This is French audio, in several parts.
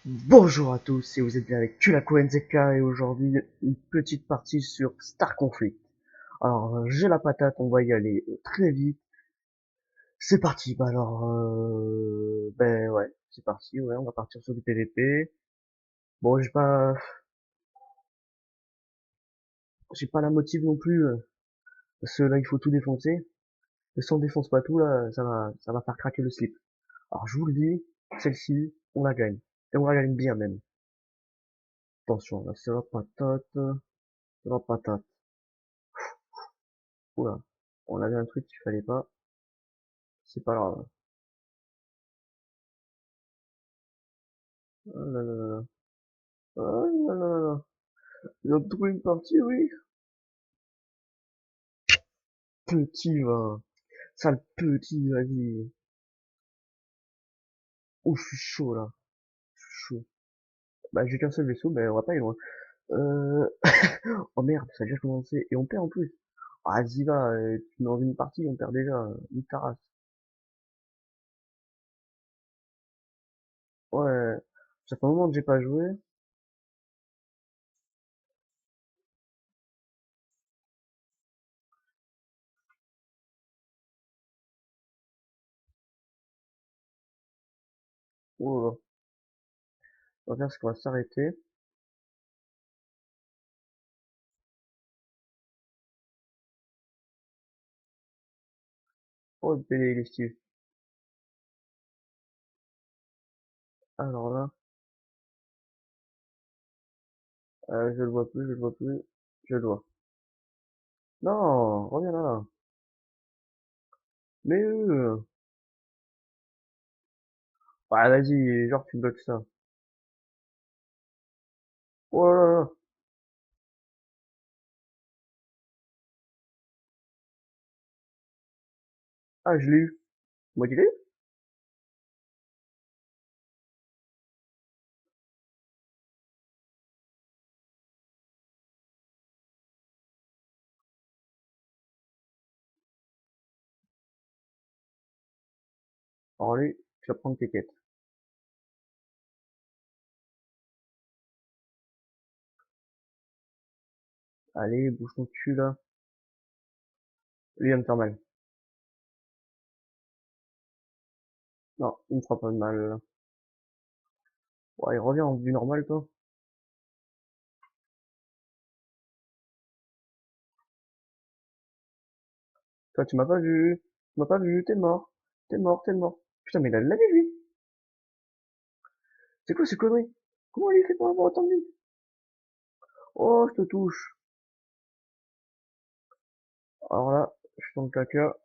Bonjour à tous et vous êtes bien avec Kulako NZK et aujourd'hui une petite partie sur Star Conflict. Alors j'ai la patate, on va y aller très vite. C'est parti, ben ouais, c'est parti, ouais, on va partir sur du PVP. Bon j'ai pas la motive non plus, parce que là il faut tout défoncer. Et si on défonce pas tout là, ça va faire craquer le slip. Alors je vous le dis, celle-ci, on la gagne. Et on la gagne bien même. Attention, là c'est la patate. Oula, on avait un truc qu'il fallait pas. C'est pas grave. Oh là là là. Oh là là là. Ils ont trouvé une partie, oui. Petit, va. Sale petit, vas-y. Oh, je suis chaud, là. Je suis chaud. Bah, j'ai qu'un seul vaisseau, mais on va pas aller loin. Euh... oh merde, ça a déjà commencé. Et on perd en plus. Ah, vas-y, va. Dans une partie, on perd déjà. Une tarasse. Ouais. Ça fait un moment que j'ai pas joué. Oh là. On va faire ce qu'on va s'arrêter. Oh, le PD, il est stylé. Alors là, je le vois plus, je le vois plus. Je le vois. Non, reviens là. Mais ouais, vas-y, genre tu bloques ça. Oh là là. Ah, je l'ai eu. Moi, tu l'as eu? Alors lui, tu vas prendre tes quêtes. Allez, bouge ton cul là. Lui, il va me faire mal. Non, il me fera pas de mal là. Ouais, il revient en vue normale, toi. Toi, tu m'as pas vu. Tu m'as pas vu, t'es mort. T'es mort, t'es mort. Putain, mais il a de la vie, lui. C'est quoi ces conneries? Comment il fait pour avoir autant de vie? Oh, je te touche. Alors là, je suis dans le caca.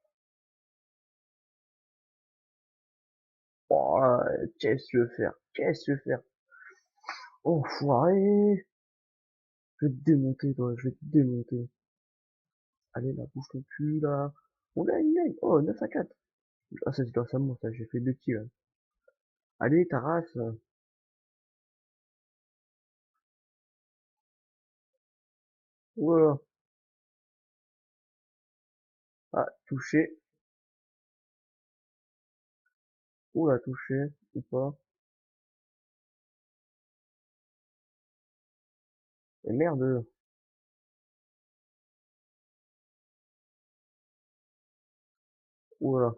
Oh, qu'est-ce que tu veux faire? Qu'est-ce que tu veux faire? Oh, foiré. Je vais te démonter, toi. Je vais te démonter. Allez, là, bouge ton cul, là. On gagne, on gagne. Oh, 9-4. Ah, ça, c'est grâce à moi, ça. J'ai fait 2 kills, là. Allez, ta race. Ouah. Ah, touché. Oula, touché. Ou pas. Et merde. Oula.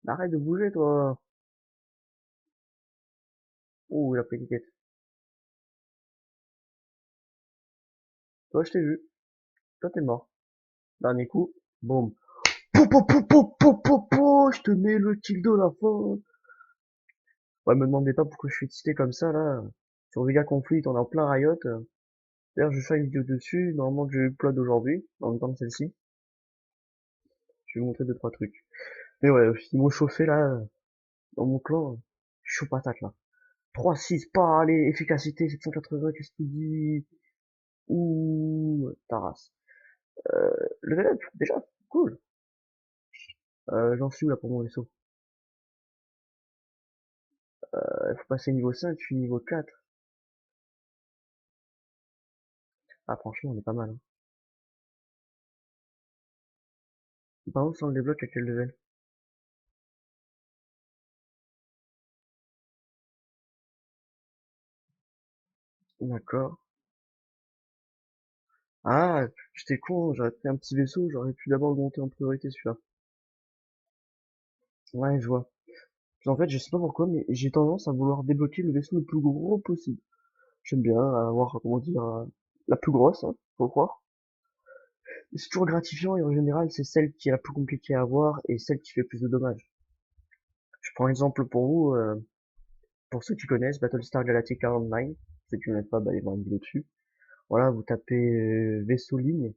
Arrête de bouger, toi. Ouh, il a pris l'étiquette. Toi, je t'ai vu. Toi, t'es mort. Dernier coup. Boum. Po, po, po, po, po, po, po. Je te mets le kill de la fin. Ouais, me demandez pas pourquoi je suis excité comme ça, là. Sur Vega Conflict, on est en plein Riot. D'ailleurs, je fais une vidéo dessus. Normalement, que j'ai upload aujourd'hui. En même temps que celle-ci. Je vais vous montrer deux, trois trucs. Mais ouais, ils m'ont chauffé, là. Dans mon clan. Chaud patate, là. 3-6, pas, allez, efficacité, 780, qu'est-ce qu'il dit? Ouh, ta race. Level up, déjà, cool. J'en suis où là pour mon vaisseau? Faut passer niveau 5, je suis niveau 4. Ah franchement, on est pas mal, hein. Par contre, si on le débloque à quel level? D'accord. Ah, j'étais con, j'aurais pris un petit vaisseau, j'aurais pu d'abord le monter en priorité celui-là. Ouais, je vois. En fait, je sais pas pourquoi, mais j'ai tendance à vouloir débloquer le vaisseau le plus gros possible. J'aime bien avoir, comment dire, la plus grosse, hein, faut croire. C'est toujours gratifiant et en général, c'est celle qui est la plus compliquée à avoir et celle qui fait plus de dommages. Je prends exemple pour vous, pour ceux qui connaissent Battlestar Galactica Online, ceux qui ne connaissent pas, bah, allez voir une vidéo dessus. Voilà, vous tapez vaisseau ligne,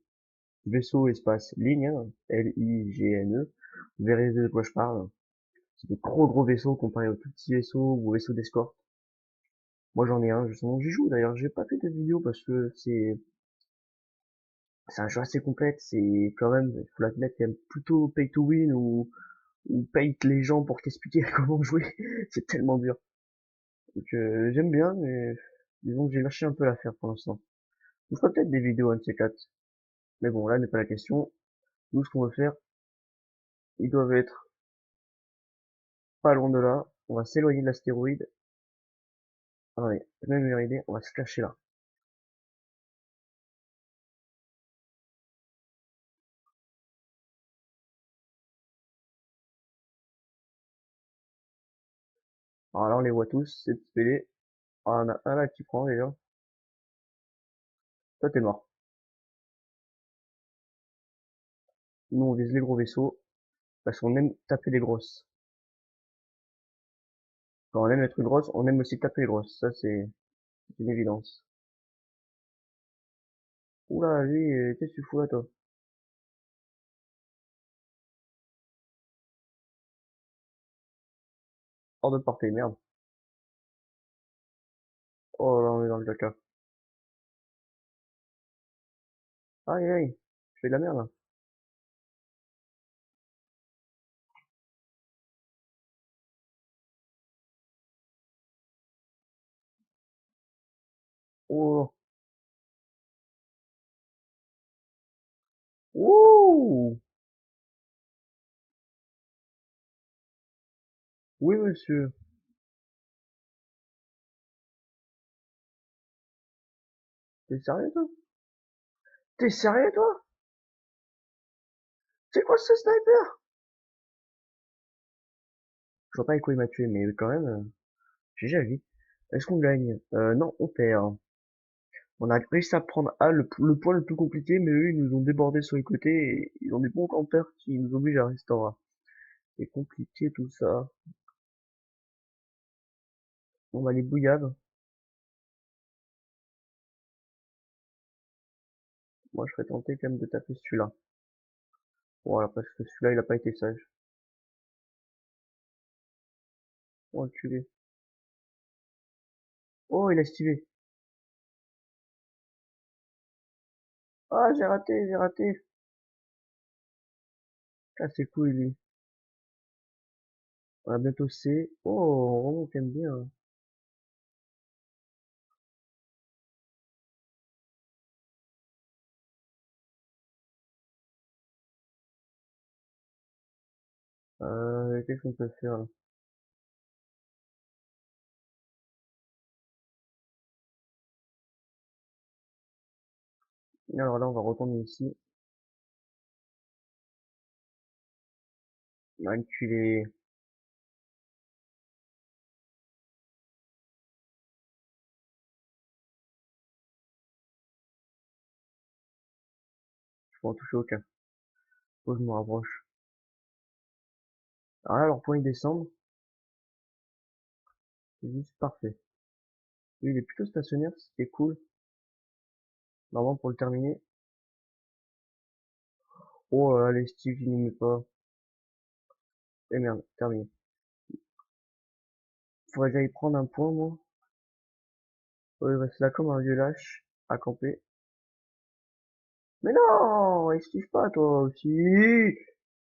vaisseau espace ligne, hein, Ligne, vous verrez de quoi je parle. C'est de gros vaisseaux comparés aux tout petits vaisseaux ou aux vaisseaux d'escorte. Moi j'en ai un, justement, j'y joue d'ailleurs, j'ai pas fait de vidéo parce que c'est un jeu assez complexe, c'est quand même, il faut l'admettre, quand même plutôt pay to win ou paye les gens pour t'expliquer comment jouer, c'est tellement dur. Donc j'aime bien, mais disons que j'ai lâché un peu l'affaire pour l'instant. Je ferai peut-être des vidéos un de ces quatre, mais bon, là n'est pas la question. Nous, ce qu'on veut faire, ils doivent être pas loin de là, on va s'éloigner de l'astéroïde. Ah ouais, même meilleure idée, on va se cacher là. Alors là, on les voit tous, c'est PD. Ah, on a un là qui prend déjà. Toi, t'es mort. Nous, on vise les gros vaisseaux, parce qu'on aime taper les grosses. Quand on aime être une grosse, on aime aussi taper les grosses. Ça, c'est une évidence. Oula, lui, qu'est-ce que tu fous là, toi? Hors de portée, merde. Oh là, on est dans le caca. Aïe, aïe, je fais de la merde, là. Oh, ouh! Oui, monsieur. T'es sérieux, toi? T'es sérieux, toi? C'est quoi ce sniper? Je vois pas avec quoi il m'a tué, mais quand même, j'ai déjà vu. Est-ce qu'on gagne? Non, on perd. On a réussi à prendre A, le point le plus compliqué, mais eux, ils nous ont débordé sur les côtés et ils ont des bons campeurs qui nous obligent à rester en A. C'est compliqué tout ça. On va les bouillables. Moi, je serais tenté quand même de taper celui-là. Voilà, parce que celui-là, il a pas été sage. Oh, enculé. Oh, il a esquivé. Ah, j'ai raté, j'ai raté. Ah, c'est cool, lui. On a bientôt C. Oh, on aime bien. Qu'est-ce qu'on peut faire là? Alors là, on va retourner ici. Enculé. Je peux en toucher aucun. Faut que je me rapproche. Alors là, leur point, ils descendent. C'est juste parfait. Lui, il est plutôt stationnaire, c'est cool. Normalement, pour le terminer. Oh, allez, Steve, il ne met pas. Eh merde, terminé. Faudrait que j'aille prendre un point, moi. Ouais, il reste là comme un vieux lâche, à camper. Mais non, esquive pas, toi aussi.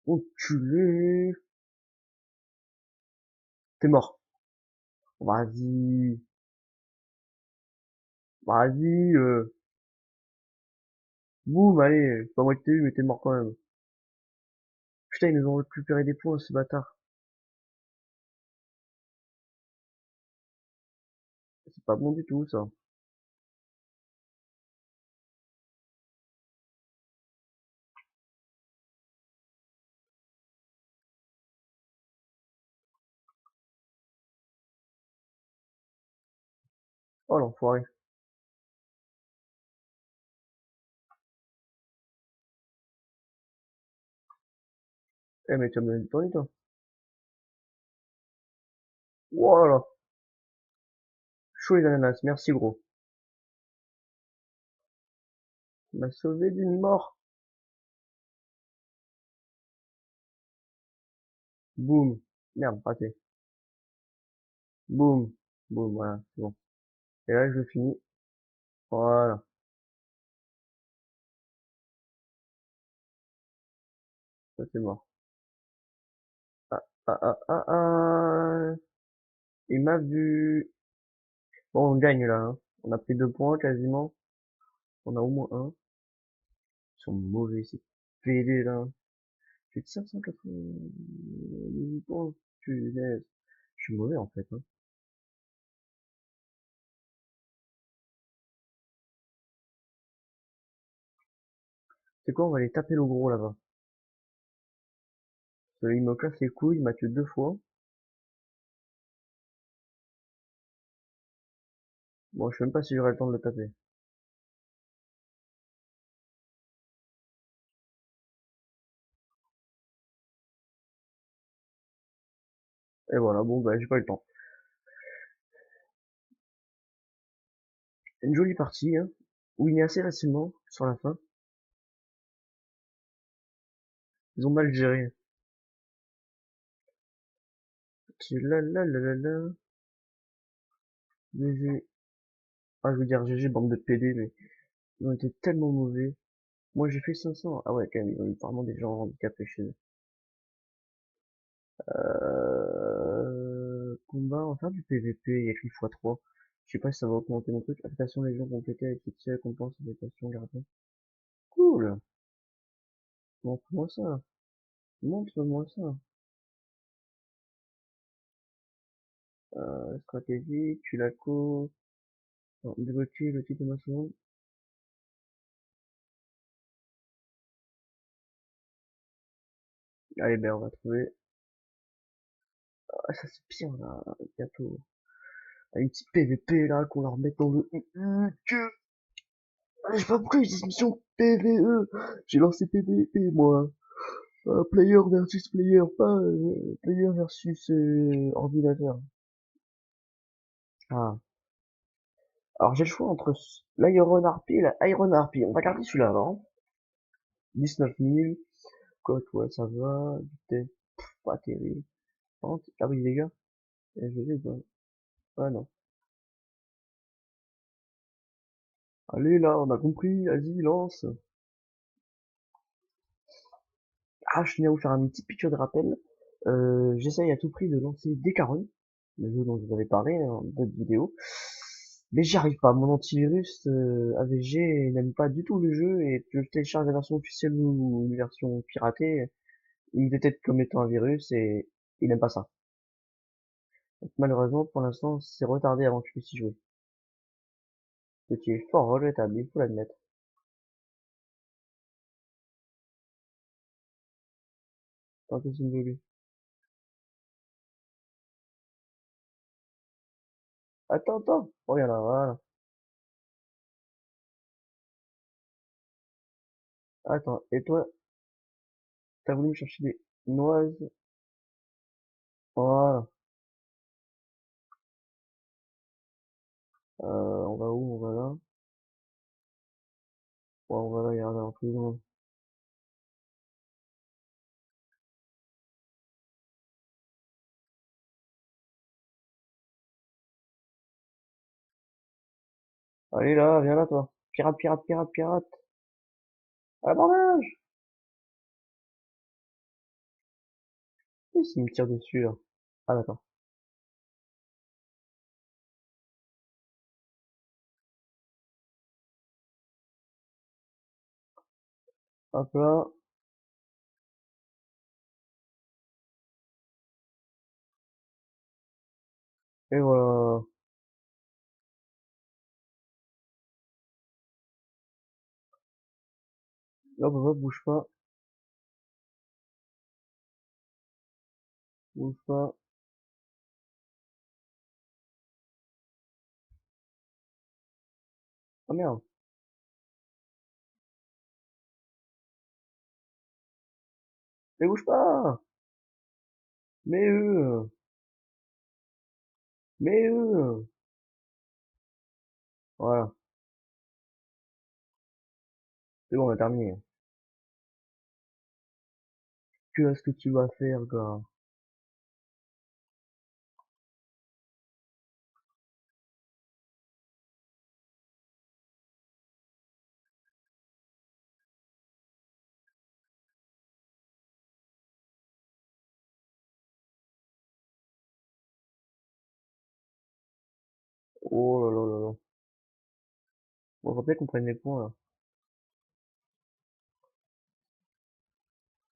Enculé. T'es mort. Vas-y. Vas-y, boum, allez. C'est pas moi qui t'ai eu, mais t'es mort quand même. Putain, ils nous ont récupéré des points, ce bâtard. C'est pas bon du tout, ça. Oh, l'enfoiré. Eh, mais tu as donné du temps, toi. Voilà. Chaud les ananas. Merci, gros. Tu m'as sauvé d'une mort. Boum. Merde, raté. Boum. Boum, voilà, c'est bon. Et là, je finis. Voilà. Ça, c'est mort. Ah, ah, ah, ah, ah. Il m'a vu. Bon, on gagne, là, hein. On a pris 2 points, quasiment. On a au moins un. Ils sont mauvais, ces PD, là. J'ai 588 points. Punaise. Je suis mauvais, en fait, hein. C'est quoi, on va aller taper le gros, là-bas. Il me casse les couilles, il m'a tué 2 fois. Bon, je sais même pas si j'aurai le temps de le taper. Et voilà, bon, bah, j'ai pas eu le temps. Une jolie partie, hein. Winné assez facilement, sur la fin. Ils ont mal géré. Là, là, là, là, là. GG. Ah, je veux dire GG, bande de PD, mais ils ont été tellement mauvais. Moi, j'ai fait 500. Ah ouais, quand même, ils ont eu vraiment des gens handicapés chez eux. Combat, on va faire du PVP, il y a écrit x3. Je sais pas si ça va augmenter mon truc. Affectation légion complétée avec les récompense, affectation, gardée. Cool! Montre-moi ça. Montre-moi ça. Stratégie, tu la co. Débloquer le titre de machin. Allez, ben, on va trouver. Ah, ça c'est bien, là, bientôt. Un petit PVP, là, qu'on leur mette dans le que. Ah, je sais pas pourquoi ils disent mission PVE. J'ai lancé PVP, moi. Player versus player, pas player versus ordinateur. Ah. Alors j'ai le choix entre l'Iron Harpy et la Iron Harpy. On va garder celui-là avant. 19 000. Cote, ouais, ça va. Vitesse, pas terrible. Ah oui, les gars. Je vais pas. Ah non. Allez là, on a compris. Vas-y, lance. Ah, je tenais à vous faire un petit picture de rappel. J'essaye à tout prix de lancer Decaron, le jeu dont je vous avais parlé hein, dans d'autres vidéos. Mais j'y arrive pas. Mon antivirus AVG n'aime pas du tout le jeu et que je télécharge la version officielle ou une version piratée, il me détecte comme étant un virus et il n'aime pas ça. Donc, malheureusement, pour l'instant, c'est retardé avant que je puisse y jouer. Ce qui est fort regrettable, il faut l'admettre. Tant que c'est une jolie. Attends, attends. Regarde là, voilà. Attends, et toi, t'as voulu me chercher des noises. Voilà. On va où? On va là. Ouais, on va là, regarde, en prison. Allez là, viens là, toi. Pirate, pirate, pirate, pirate. À l'abordage! Et s'il me tire dessus, là. Ah, d'accord. Hop là. Et voilà. Hop, hop, hop, bouge pas. Bouge pas. Ah merde. Mais bouge pas. Mais Mais Voilà. C'est bon, on a terminé. Qu'est-ce que tu vas faire, gars? Oh là là là là. Bon, faut peut-être qu'on prenne les points, là.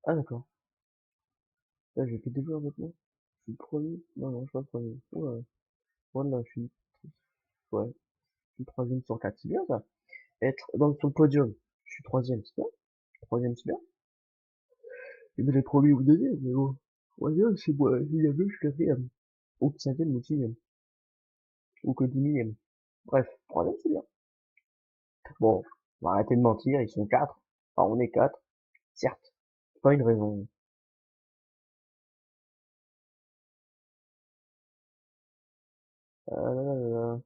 Ah, d'accord. Là, j'ai fait deux joueurs avec moi. Je suis le premier. Non, non, je suis pas le premier. Ouais. Voilà, ouais, je suis troisième sur quatre. C'est bien, ça. Être sur le podium. Je suis troisième, c'est bien. Troisième, c'est bien. Et ben, les premiers ou deuxième, mais bon. Troisième, c'est moi. Il y a deux, je suis quatrième. Ou que cinquième, ou sixième. Ou que dix millième. Bref, troisième, c'est bien. Bon, on va arrêter de mentir, ils sont quatre. Enfin, on est quatre. Certes. C'est pas une raison. Ah là là là là.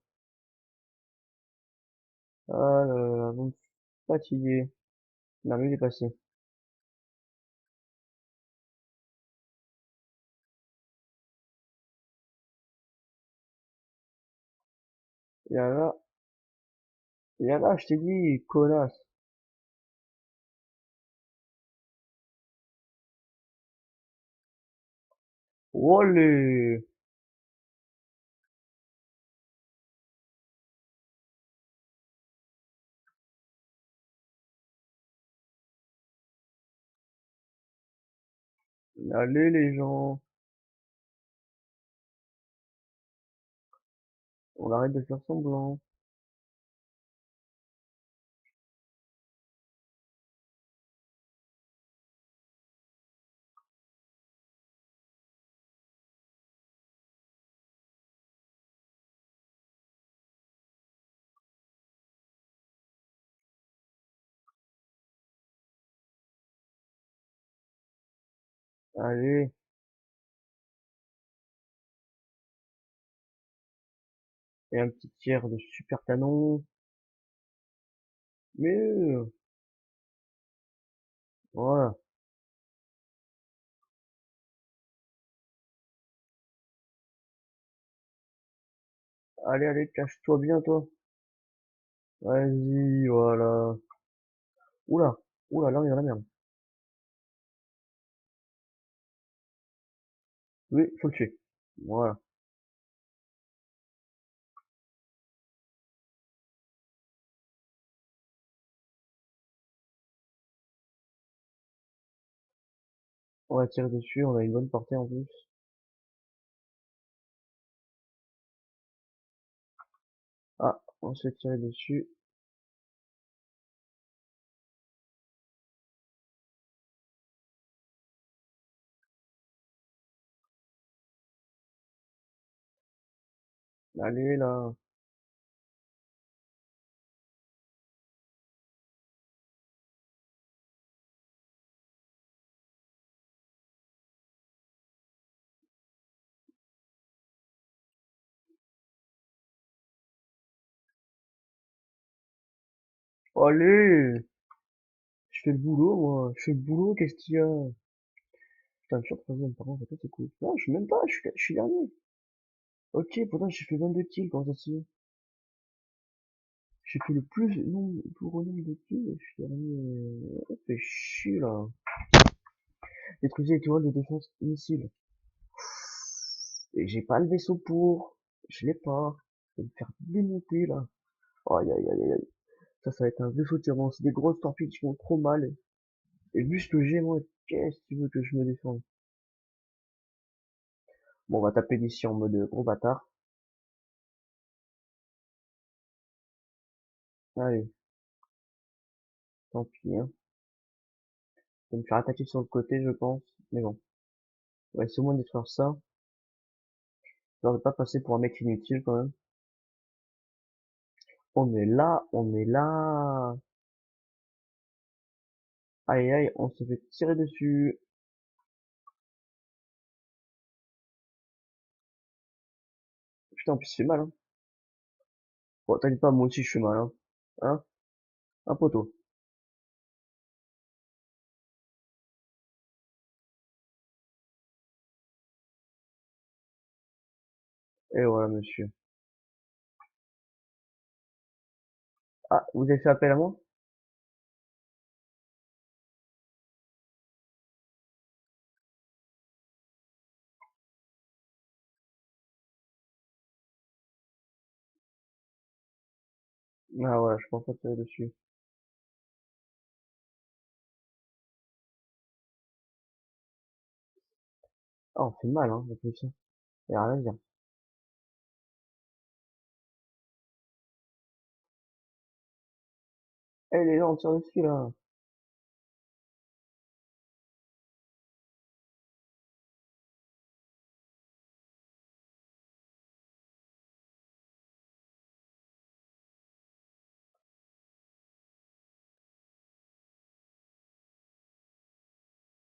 Ah là là là, vous me fatiguez. La nuit est passée. Et là, je t'ai dit, connasse. Olé! Allez, les gens. On arrête de faire semblant. Allez. Et un petit tir de super canon. Mais, voilà. Allez, allez, cache-toi bien, toi. Vas-y, voilà. Oula. Oula, là, on est dans la merde. Oui, faut le tuer. Voilà. On va tirer dessus, on a une bonne portée en plus. Ah, on se fait tirer dessus. Allez, là. Allez! Je fais le boulot, moi. Je fais le boulot, qu'est-ce qu'il y a? Putain, je suis en troisième, par contre, c'est cool. Non, je suis même pas, je suis dernier. Ok, pourtant j'ai fait 22 kills, quand ça se fait? J'ai fait le plus gros nombre de kills, et je suis dernier. Fait chier, là. Détruisez l'étoile de défense missile. Et j'ai pas le vaisseau pour. Je l'ai pas. Je vais me faire démonter, là. Aïe, aïe, aïe, aïe. Ça va être un vaisseau qui avance. Des grosses torpilles qui font trop mal. Et vu ce que j'ai, moi, qu'est-ce que tu veux que je me défende? Bon, on va taper d'ici en mode gros bâtard. Allez, tant pis, hein. Je vais me faire attaquer sur le côté, je pense. Mais bon. On va essayer au moins de détruire ça. Genre de pas passer pour un mec inutile, quand même. On est là, on est là. Aïe aïe, on se fait tirer dessus. Putain, en plus, c'est mal, hein. Bon, t'inquiète pas, moi aussi, je fais mal, hein. Hein? Un poteau. Et voilà, monsieur. Ah, vous avez fait appel à moi? Ah ouais, je pense pas tirer dessus. Ah, on fait mal, hein, en plus. Y a rien à dire. Eh, les gens, on tire dessus, là.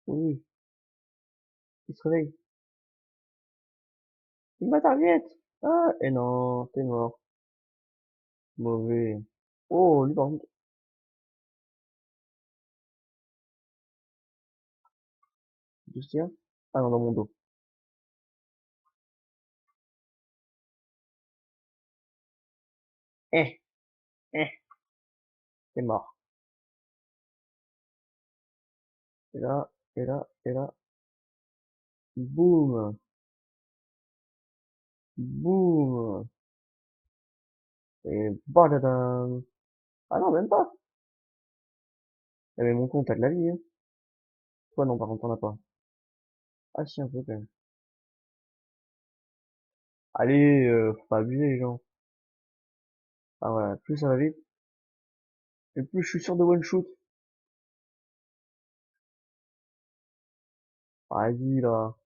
Oui, oui, il se réveille. Il m'a target! Ah, et non, t'es mort. Mauvais. Oh, lui, par contre, d'où c'est? Ah non, dans mon dos. Eh, eh, t'es mort. Et là, et là, et là. Boum, boum. Et badadam. Ah non, même pas. Eh, mais mon compte, t'as de la vie, hein. Toi, non, par contre, t'en as pas. Ah si, un peu, quand même. Allez, faut pas abuser, les gens. Ah voilà, plus ça va vite, et plus je suis sûr de one shoot. Vas-y, là.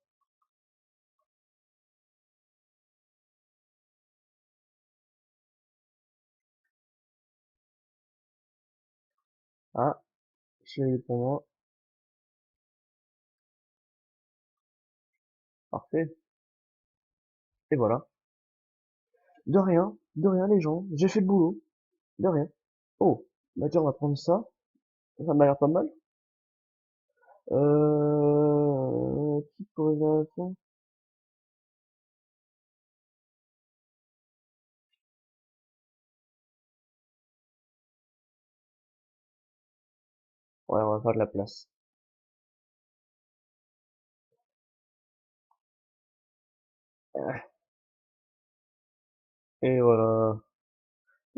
Ah, chérie pour moi. Parfait. Et voilà. De rien, les gens. J'ai fait le boulot. De rien. Oh, bah tiens, on va prendre ça. Ça m'a l'air pas mal. Petite corrélation. Ouais, on va faire de la place. Et voilà.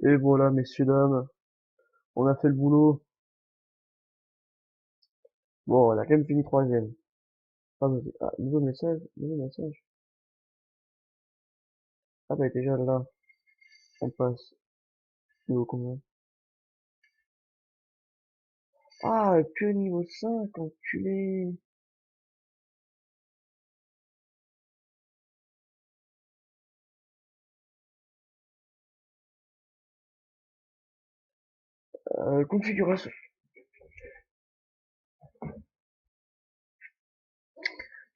Et voilà, messieurs, dames. On a fait le boulot. Bon, on a quand même fini troisième. Ah, nouveau message, nouveau message. Ah, bah, déjà là, on passe. Niveau combien? Ah, que niveau 5 enculé. Configuration.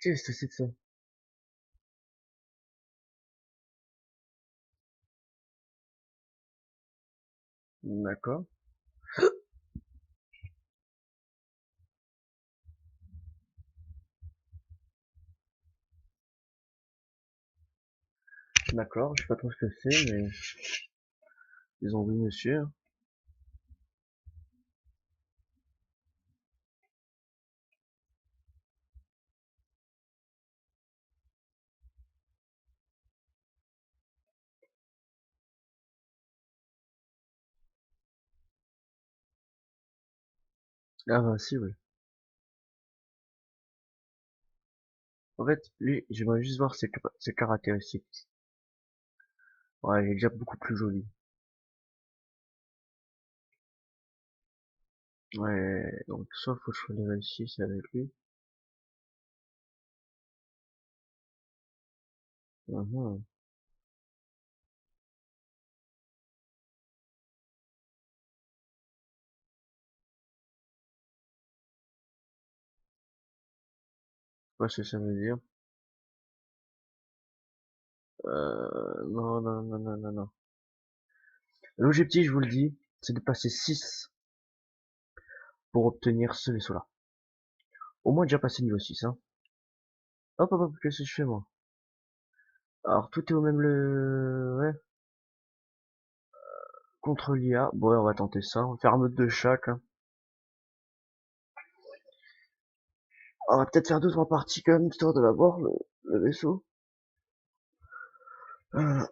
Qu'est-ce que c'est que ça? D'accord, d'accord, je sais pas trop ce que c'est, mais ils ont vu monsieur. Ah bah si, ouais. En fait, lui, j'aimerais juste voir ses caractéristiques. Ouais, il est déjà beaucoup plus joli. Ouais, donc soit faut que je sois level 6 avec lui. Mhm. Pas ce que ça veut dire. Non, non, non, non, non, non. L'objectif, je vous le dis, c'est de passer 6 pour obtenir ce vaisseau-là. Au moins déjà passé niveau 6, hein. Hop, hop, hop, qu'est-ce que je fais, moi? Alors, tout est au même ouais, contre l'IA. Bon, ouais, on va tenter ça. On va faire un mode de chaque, hein. On va peut-être faire deux, trois parties quand même, histoire de l'avoir, le vaisseau. Euh,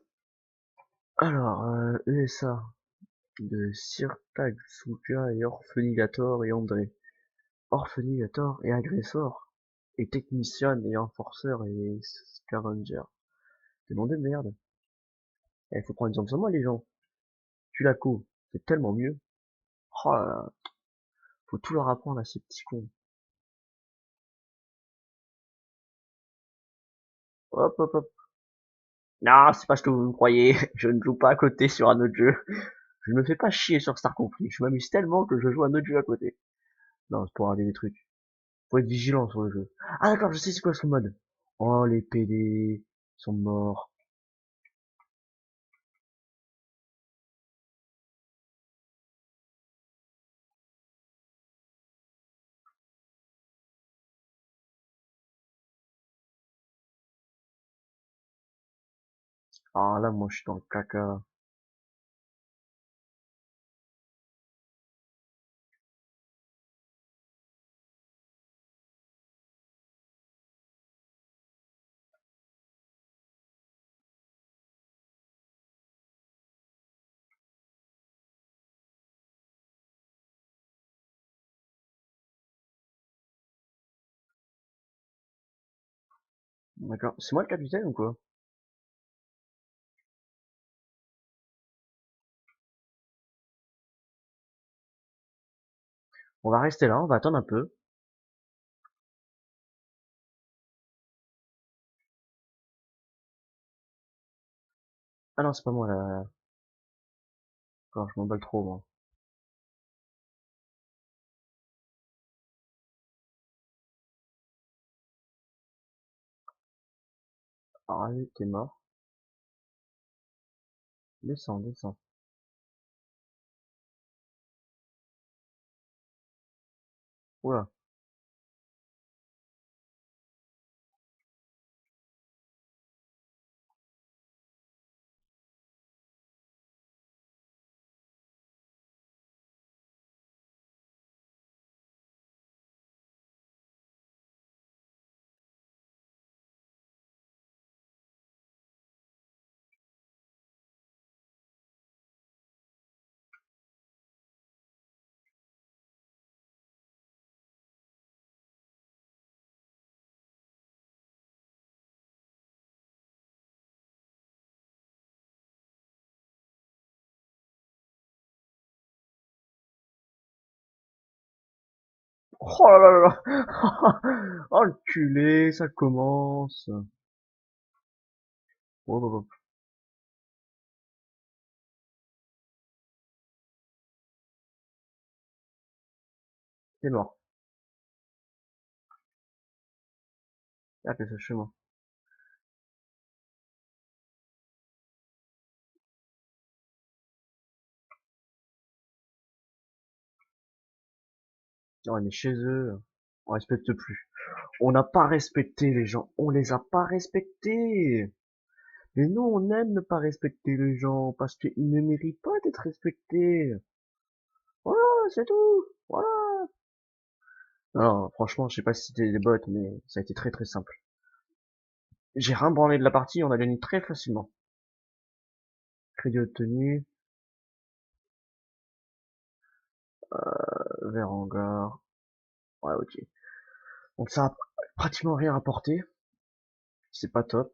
alors, ESA de Sirtag, Souka et Orphanigator et André. Orphanigator et Agressor. Et Technician et Enforceur et Scavenger. C'est nom de merde. Il faut prendre exemple sur moi, les gens. Tu la co, c'est tellement mieux. Oh là là, faut tout leur apprendre à ces petits cons. Hop, hop, hop. Non, c'est pas ce que vous me croyez. Je ne joue pas à côté sur un autre jeu. Je ne me fais pas chier sur Star Conflict. Je m'amuse tellement que je joue à un autre jeu à côté. Non, c'est pour regarder des trucs. Faut être vigilant sur le jeu. Ah d'accord, je sais c'est quoi son mode. Oh, les PD sont morts. Ah là, moi, je suis dans le caca. D'accord. C'est moi le capitaine ou quoi? On va rester là, on va attendre un peu. Ah non, c'est pas moi là. Encore, je m'emballe trop, moi. Ah, allez, t'es mort. Descends, descends. Oula. Oh là là là. Oh, le culé, ça commence. Oh, oh, oh, t'es mort. Ah, qu'est-ce que je fais, moi? Non, on est chez eux. On respecte plus. On n'a pas respecté les gens. On les a pas respectés. Mais nous, on aime ne pas respecter les gens parce qu'ils ne méritent pas d'être respectés. Voilà, c'est tout. Voilà. Non, franchement, je sais pas si c'était des bots, mais ça a été très très simple. J'ai rien branlé de la partie, on a gagné très facilement. Crédit obtenu, vers hangar. Ouais, ok. Donc ça a pratiquement rien rapporté. C'est pas top.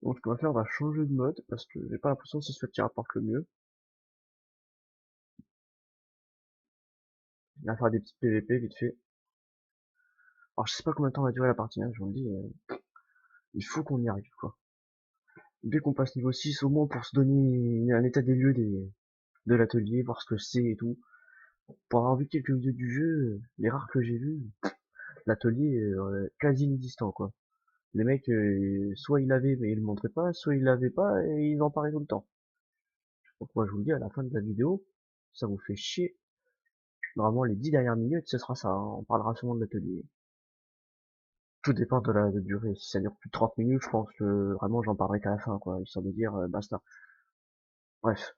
Donc ce qu'on va faire, on va changer de mode parce que j'ai pas l'impression que c'est ce qui rapporte le mieux. On va faire des petits PVP vite fait. Alors je sais pas combien de temps va durer la partie, hein, je vous le dis. Il faut qu'on y arrive, quoi. Dès qu'on passe niveau 6, au moins pour se donner un état des lieux de l'atelier, voir ce que c'est et tout. Pour avoir vu quelques vidéos du jeu, les rares que j'ai vus, l'atelier est quasi inexistant, quoi. Les mecs, soit ils l'avaient mais ils le montraient pas, soit ils l'avaient pas et ils en parlaient tout le temps. Donc moi je vous le dis, à la fin de la vidéo, ça vous fait chier. Normalement les 10 dernières minutes, ce sera ça, hein. On parlera sûrement de l'atelier. Tout dépend de la durée. Si ça dure plus de 30 minutes, je pense que vraiment j'en parlerai qu'à la fin, quoi, histoire de dire basta. Bref.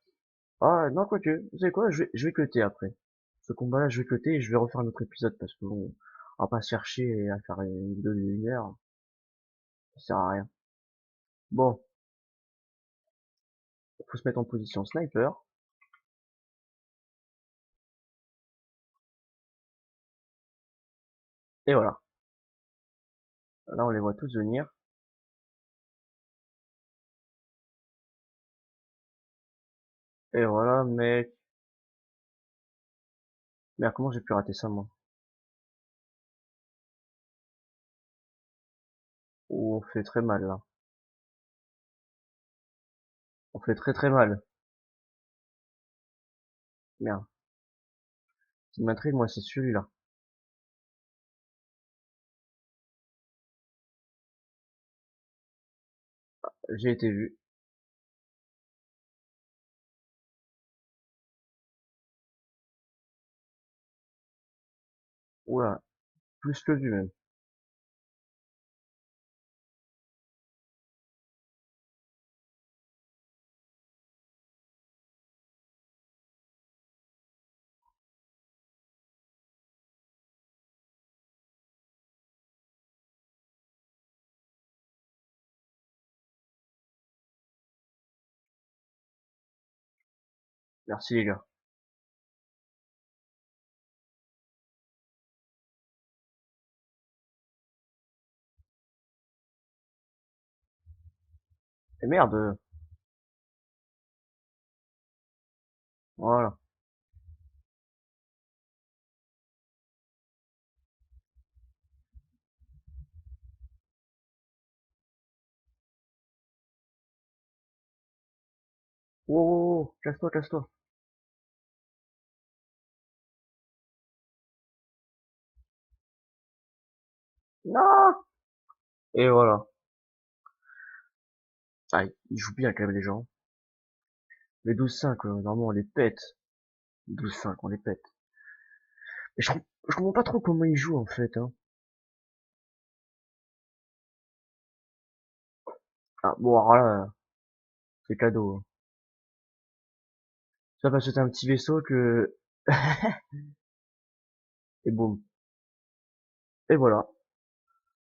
Ah non, quoique, vous savez quoi, je vais cutter après. Ce combat-là, je vais cutter et je vais refaire un autre épisode parce que bon, on va pas se faire chier à faire une vidéo d'une heure, ça sert à rien. Bon, faut se mettre en position sniper, et voilà. Là, on les voit tous venir. Et voilà, mec. Merde, comment j'ai pu rater ça, moi? Oh, on fait très mal, là. On fait très très mal. Merde. Ce qui m'intrigue, moi, c'est celui-là. J'ai été vu. Oula, plus que vu, même. Merci, les gars. Et merde. Voilà. Oh, oh, oh, casse-toi, casse-toi. Non! Et voilà. Ah, ils jouent bien, quand même, les gens. Les 12-5, normalement, on les pète. 12-5, on les pète. Mais je comprends pas trop comment ils jouent, en fait, hein. Ah, bon, alors là, c'est cadeau, hein. Ça parce que c'est un petit vaisseau que... Et boum. Et voilà.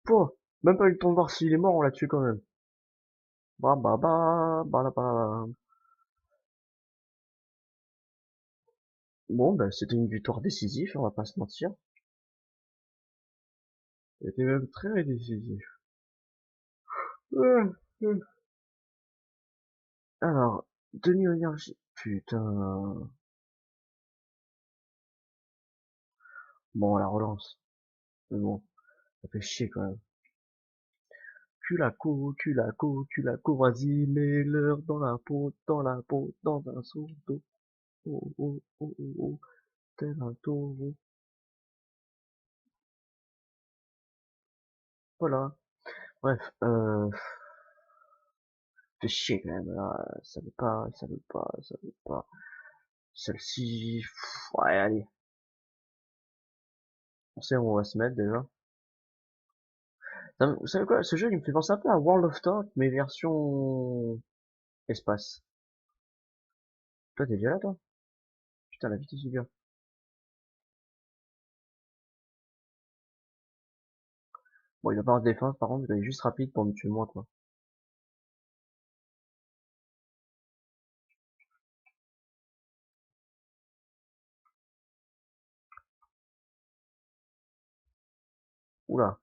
Pouah, même pas eu le temps de voir s'il est mort, on l'a tué quand même. Bah bah bah, bah là bah. Bon, bah c'était une victoire décisive, on va pas se mentir. C'était même très décisif. Alors, demi-énergie. Putain. Bon, la relance. Mais bon, ça fait chier quand même. Culaco, vas-y, mets-leur dans la peau, dans un seau d'eau. Oh, oh, oh, oh, oh, tel un taureau. Voilà. Bref, fait chier quand même, là. Ça veut pas, ça veut pas, ça veut pas. Celle-ci, ouais, allez. On sait où on va se mettre déjà. Vous savez quoi, ce jeu il me fait penser un peu à World of Tanks, mais version espace. Toi t'es déjà là toi? Putain la vitesse du gars. Bon il va pas avoir de défense par contre, il est juste rapide pour me tuer moi quoi. Oula.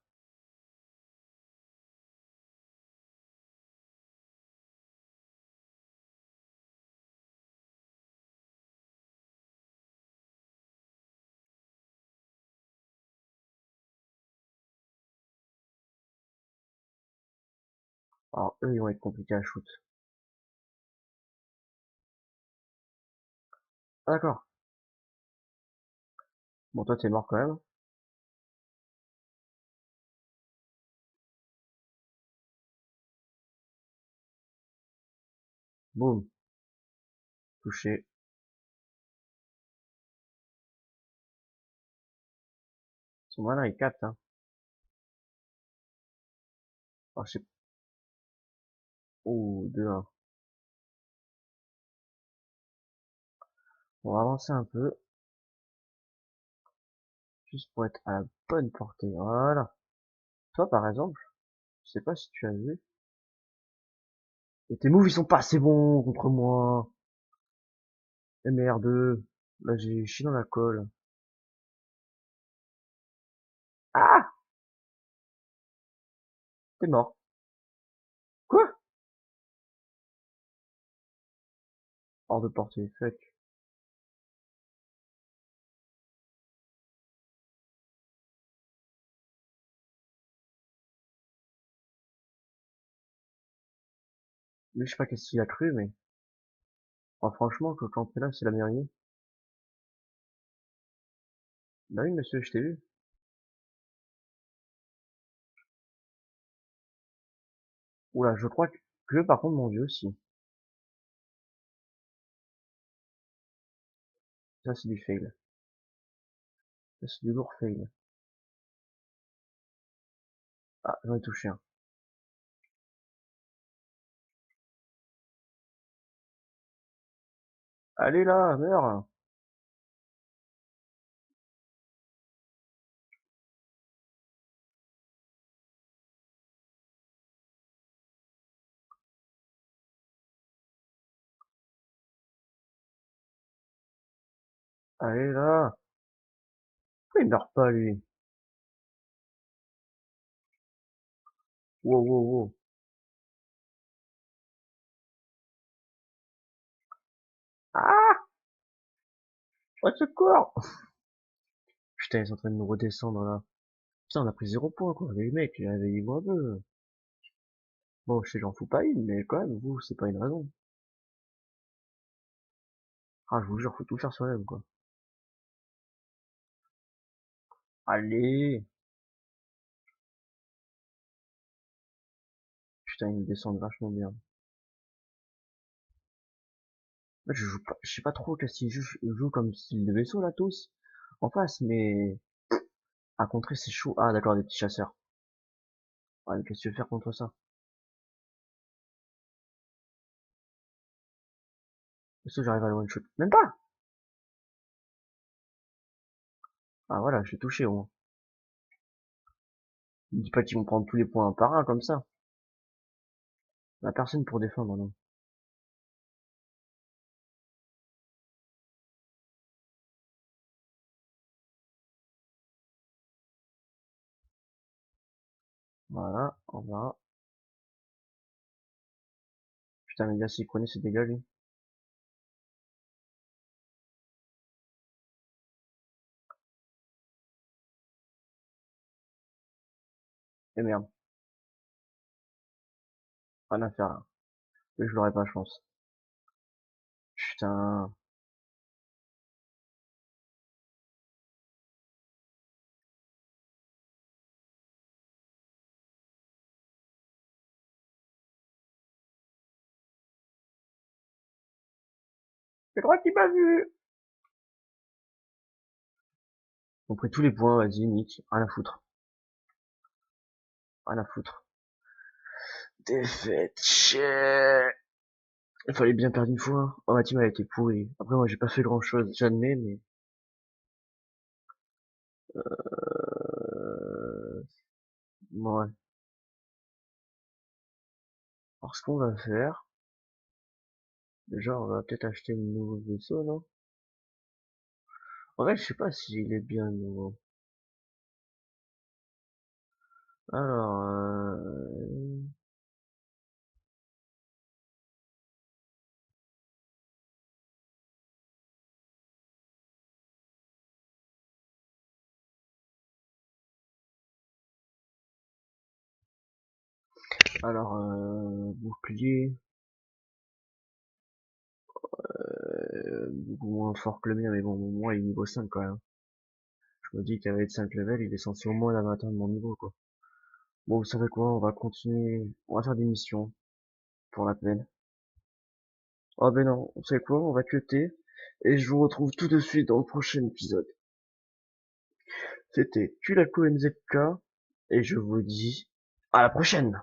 Alors, eux, ils vont être compliqués à shoot. Ah, d'accord. Bon, toi, t'es mort quand même. Boum. Touché. Ils sont malins, ils captent, hein. Alors, je sais... Oh, 2-1. On va avancer un peu. Juste pour être à la bonne portée. Voilà. Toi, par exemple, je sais pas si tu as vu. Et tes moves, ils sont pas assez bons contre moi. MR2. Là, j'ai chié dans la colle. Ah! T'es mort. Quoi? Hors de portée. Fuck. Lui, je sais pas qu'est-ce qu'il a cru, mais... Oh, franchement, que quand t'es là, c'est la meilleure idée. Bah oui, monsieur, je t'ai vu. Oula, je crois que par contre, mon dieu aussi. Ça, c'est du fail. Ça, c'est du lourd fail. Ah, j'en ai touché un. Allez là, meurs! Allez là! Pourquoi il meurt pas, lui? Wow, wow, wow. Ah! Au secours! Putain, ils sont en train de nous redescendre, là. Putain, on a pris 0 point, quoi. Les mecs, réveillez-vous un peu. Bon, je sais, j'en fous pas une, mais quand même, vous, c'est pas une raison. Ah, je vous jure, faut tout faire soi-même, quoi. Allez! Putain, ils me descendent vachement bien. Moi, je joue pas, je sais pas trop qu'est-ce qu'ils jouent comme style de vaisseau, là, tous. En face, mais... À contrer, c'est chaud. Ah, d'accord, des petits chasseurs. Ouais, mais qu'est-ce que tu veux faire contre ça? Est-ce que j'arrive à le one-shot? Même pas! Ah, voilà, je l'ai touché, au moins. Ne dis pas qu'ils vont prendre tous les points un par un, comme ça. On a personne pour défendre, non. Voilà, on va. Putain, mais là, s'il prenait ses dégâts, lui. Et merde. Rien à faire, là. Et je l'aurais pas, je pense. Putain. C'est droit qui m'a vu! On pris tous les points, vas-y, nique. Rien à foutre. Rien à foutre. Défaite, chais. Il fallait bien perdre une fois. Oh, ma team, elle a été pourrie. Après, moi, j'ai pas fait grand chose, j'admets, mais... Ouais. Alors, ce qu'on va faire... Déjà, on va peut-être acheter le nouveau vaisseau, non? En vrai, je sais pas s'il est bien nouveau. Alors, Alors, bouclier, beaucoup moins fort que le mien, mais bon, moi il est niveau 5 quand même. Je me dis qu'avec 5 levels, il est censé au moins atteindre mon niveau, quoi. Bon, vous savez quoi, on va continuer, on va faire des missions, pour la peine. Oh ben non, vous savez quoi, on va cutter, et je vous retrouve tout de suite dans le prochain épisode. C'était Kulako NZK, et je vous dis à la prochaine!